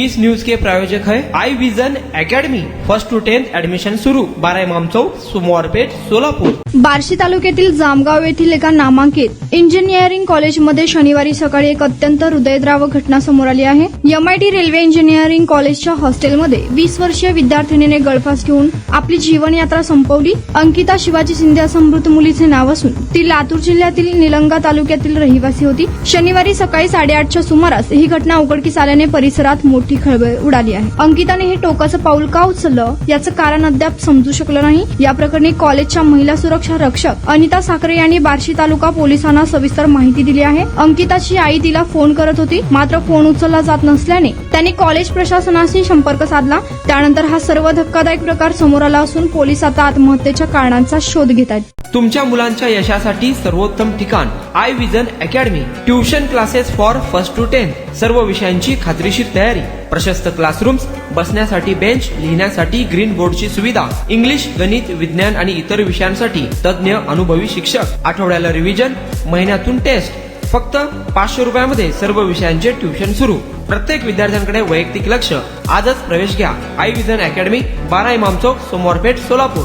इस news के प्रायोजक है Aai vision academy. 1st to 10th admission सुरू। 12 इमाम चौक, सोमवारपेठ, सोलापूर। बार्शी तालुक्यातील जामगाव येथील एका नामांकित इंजिनिअरिंग कॉलेजमध्ये शनिवारी सकाळी एक अत्यंत हृदयद्रावक घटना समोर आली आहे। एमआयटी रेल्वे इंजिनिअरिंग कॉलेजच्या हॉस्टेलमध्ये 20 वर्षीय विद्यार्थिनीने गळफास घेऊन आपली जीवनयात्रा संपवली। अंकिता शिवाजी शिंदे असं मृत मुलीचे नाव असून ती लातूर जिल्ह्यातील निलंगा तालुक्यातील रहिवासी होती। शनिवारी सकाळी 8:30च्या सुमारास ही घटना उघडकीस आल्याने परिसरात मोठी खळबळ उडाली आहे। अंकिताने हे टोकाचं पाऊल का उचललं याचं कारण अद्याप समजू शकलं नाही। या प्रकरणी कॉलेजच्या महिला सुरक्षा रक्षक अनिता साखरे यांनी बार्शी तालुका पोलिसांना सविस्तर माहिती दिली आहे। अंकिताची आई तिला फोन करत होती, मात्र फोन उचलला जात नसल्याने त्यांनी कॉलेज प्रशासनाशी संपर्क साधला। त्यानंतर हा सर्व धक्कादायक प्रकार समोर आला असून पोलीस आता आत्महत्येच्या कारणांचा शोध घेत आहेत। तुमच्या मुलांच्या यशासाठी सर्वोत्तम ठिकाण Aai vision academy. Tuition classes for 1st to 10th, सर्व विषयांची खात्रीशीर तयारी, प्रशस्त क्लासरूम्स, बसण्यासाठी बेंच, लिहिण्यासाठी ग्रीन बोर्डची सुविधा, इंग्लिश, गणित, विज्ञान आणि इतर विषयांसाठी तज्ञ अनुभवी शिक्षक, आठवड्याला रिव्हिजन, महिन्यातून टेस्ट। फक्त 500 रुपयामध्ये सर्व विषयांचे ट्युशन सुरू। प्रत्येक विद्यार्थ्यांकडे वैयक्तिक लक्ष। आजच प्रवेश घ्या आई विजन अकॅडमी, 12 इमाम चौक, सोमवारपेठ, सोलापूर।